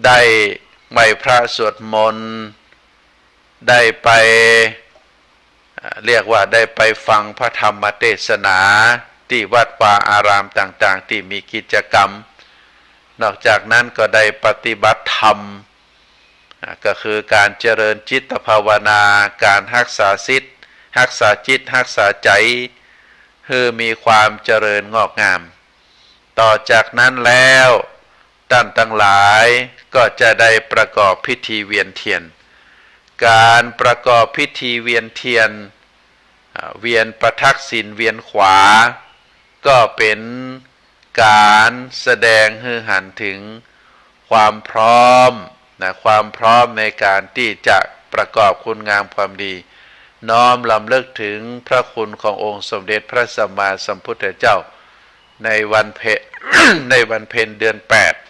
ได้ไหว้พระสวดมนต์ได้ไปเรียกว่าได้ไปฟังพระธรรมเทศนา ที่วัดป่าอารามต่างๆที่มีกิจกรรมนอกจากนั้นก็ได้ปฏิบัติธรรมก็คือการเจริญจิตภาวนาการรักษาศีลรักษาจิตรักษาใจให้มีความเจริญงอกงามต่อจากนั้นแล้วท่านทั้งหลายก็จะได้ประกอบพิธีเวียนเทียนการประกอบพิธีเวียนเทียนเวียนประทักษิณเวียนขวาก็เป็นการแสดงให้หันถึงความพร้อมความพร้อมในการที่จะประกอบคุณงามความดีน้อมรำลึกถึงพระคุณขององค์สมเด็จพระสัมมาสัมพุทธเจ้าในวันเพ็ญ ในวันเพ็ญเดือน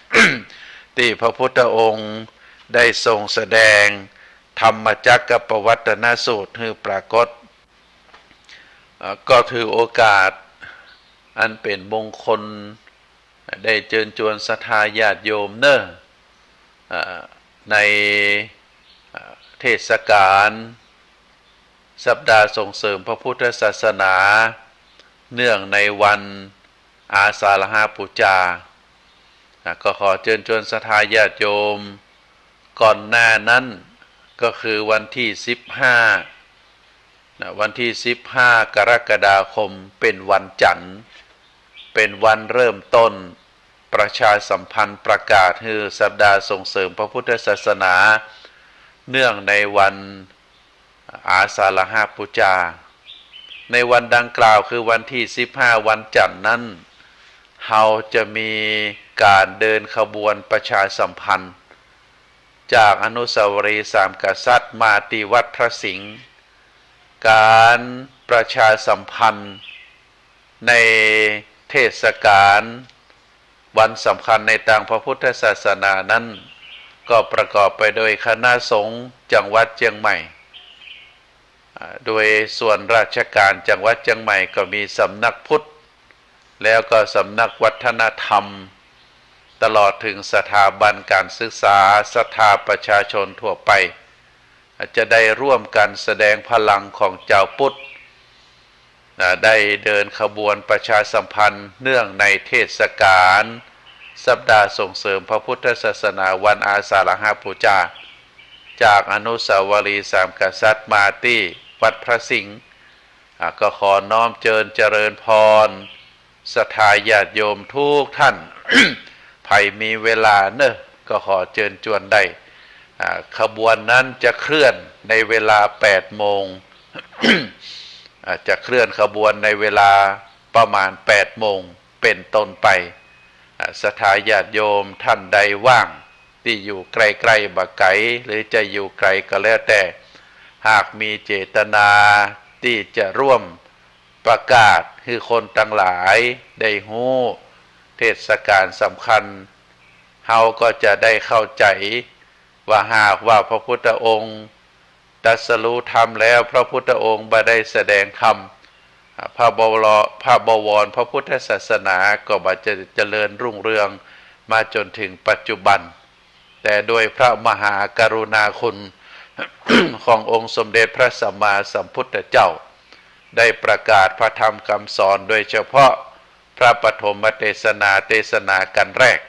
8 ที่พระพุทธองค์ได้ทรงแสดงธรรมจักรปวัตนสูตรให้ปรากฏก็ถือโอกาสอันเป็นมงคลได้เชิญชวนศรัทธาญาติโยมในเทศกาลสัปดาห์ส่งเสริมพระพุทธศาสนาเนื่องในวันอาสาฬหบูชาก็ขอเชิญชวนศรัทธาญาติโยมก่อนหน้านั้นก็คือวันที่15วันที่15กรกฎาคมเป็นวันจันทร์เป็นวันเริ่มต้นประชาสัมพันธ์ประกาศให้สัปดาห์ส่งเสริมพระพุทธศาสนาเนื่องในวันอาสาฬหบูชาในวันดังกล่าวคือวันที่15วันจันทร์นั้นเราจะมีการเดินขบวนประชาสัมพันธ์จากอนุสาวรีย์สามกษัตริย์มาที่วัดพระสิงห์การประชาสัมพันธ์ในเทศกาลวันสำคัญในทางพระพุทธศาสนานั้นก็ประกอบไปโดยคณะสงฆ์จังหวัดเชียงใหม่โดยส่วนราชการจังหวัดเชียงใหม่ก็มีสำนักพุทธแล้วก็สำนักวัฒนธรรมตลอดถึงสถาบันการศึกษาศรัทธาประชาชนทั่วไปจะได้ร่วมกันแสดงพลังของเจ้าพุทธได้เดินขบวนประชาสัมพันธ์เนื่องในเทศกาลสัปดาห์ส่งเสริมพระพุทธศาสนาวันอาสาฬหบูชาจากอนุสาวรีย์สามกษัตริย์มาที่วัดพระสิงห์ก็ขอน้อมเจริญพรศรัทธาญาติโยมทุกท่าน ใครมีเวลาก็ขอเชิญชวนได้ขบวนนั้นจะเคลื่อนในเวลา8 โมง จะเคลื่อนขบวนในเวลาประมาณ8 โมงเป็นต้นไปศรัทธาญาติโยมท่านใดว่างที่อยู่ไกลๆบักไกหรือจะอยู่ไกลก็แล้วแต่หากมีเจตนาที่จะร่วมประกาศให้คนทั้งหลายได้ฮู้เทศกาลสำคัญเฮาก็จะได้เข้าใจว่าหากว่าพระพุทธองค์ตรัสรู้ธรรมแล้วพระพุทธองค์บ่ได้แสดงธรรมพระบวรพระพุทธศาสนาก็บ่จะเจริญรุ่งเรืองมาจนถึงปัจจุบันแต่โดยพระมหากรุณาคุณ ขององค์สมเด็จพระสัมมาสัมพุทธเจ้าได้ประกาศพระธรรมคำสอนโดยเฉพาะพระปฐมเทศนากันแรก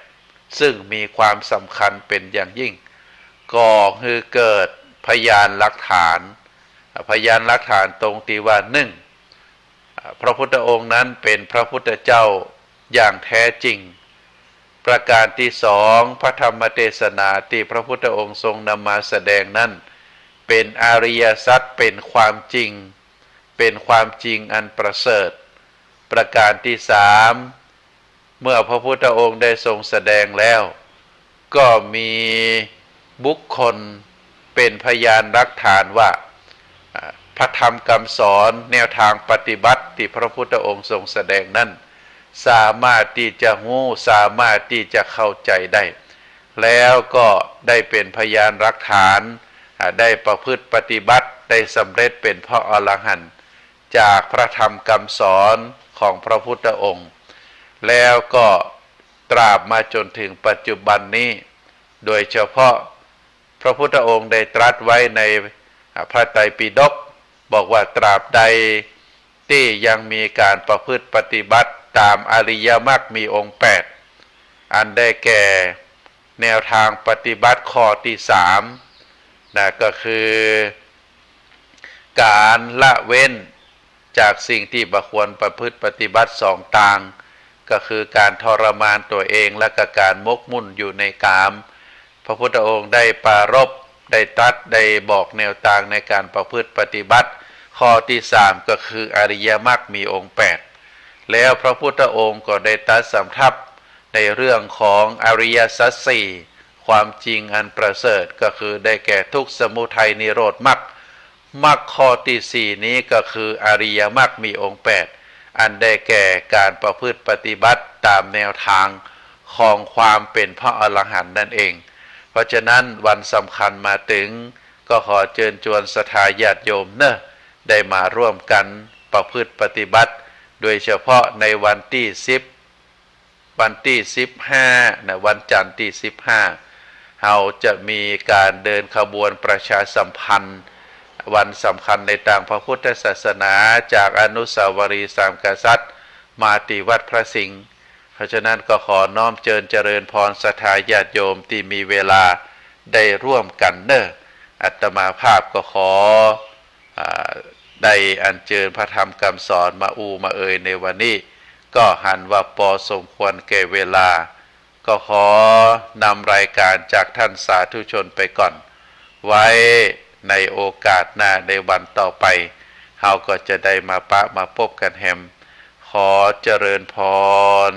ซึ่งมีความสำคัญเป็นอย่างยิ่งก็คือเกิดพยานหลักฐานตรงที่ว่าพระพุทธองค์นั้นเป็นพระพุทธเจ้าอย่างแท้จริงประการที่2พระธรรมเทศนาที่พระพุทธองค์ทรงนำมาแสดงนั้นเป็นอริยสัจเป็นความจริงอันประเสริฐประการที่3เมื่อพระพุทธองค์ได้ทรงแสดงแล้วก็มีบุคคลเป็นพยานหลักฐานว่าพระธรรมคำสอนแนวทางปฏิบัติที่พระพุทธองค์ทรงแสดงนั้นสามารถที่จะรู้สามารถที่จะเข้าใจได้แล้วก็ได้เป็นพยานหลักฐานได้ประพฤติปฏิบัติได้สำเร็จเป็นพระอรหันต์จากพระธรรมคำสอนของพระพุทธองค์แล้วก็ตราบมาจนถึงปัจจุบันนี้โดยเฉพาะพระพุทธองค์ได้ตรัสไว้ในพระไตรปิฎกบอกว่าตราบใด ที่ยังมีการประพฤติปฏิบัติตามอริยมรรคมีองค์8อันได้แก่แนวทางปฏิบัติข้อที่3นะก็คือการละเว้นจากสิ่งที่บ่ควรประพฤติปฏิบัติ2ต่างก็คือการทรมานตัวเองและก็การมกมุ่นอยู่ในกามพระพุทธองค์ได้ปรารภได้ตรัสได้บอกแนวทางในการประพฤติปฏิบัติข้อที่3ก็คืออริยมรรคมีองค์8แล้วพระพุทธองค์ก็ได้ตรัสสำทับในเรื่องของอริยสัจสี่ความจริงอันประเสริฐก็คือได้แก่ทุกข์สมุทัยนิโรธมรรคมรรคข้อที่4นี้ก็คืออริยมรรคมีองค์8อันได้แก่การประพฤติปฏิบัติตามแนวทางของความเป็นพระอรหันต์นั่นเองเพราะฉะนั้นวันสำคัญมาถึงก็ขอเชิญชวนศรัทธาญาติโยมได้มาร่วมกันประพฤติปฏิบัติโดยเฉพาะในวันที่15นะวันจันทร์ที่15เราจะมีการเดินขบวนประชาสัมพันธ์วันสำคัญในทางพระพุทธศาสนาจากอนุสาวรีย์สามกษัตริย์มาที่วัดพระสิงห์เพราะฉะนั้นก็ขอน้อมเจริญพรศรัทธาญาติโยมที่มีเวลาได้ร่วมกันอาตมาภาพก็ขอได้อัญเชิญพระธรรมคำสอนมามาเอ่ยในวันนี้ก็หันว่าพอสมควรแก่เวลาก็ขอนำรายการจากท่านสาธุชนไปก่อนไว้ในโอกาสหน้าในวันต่อไปเราก็จะได้มาพบกันแฮมขอเจริญพร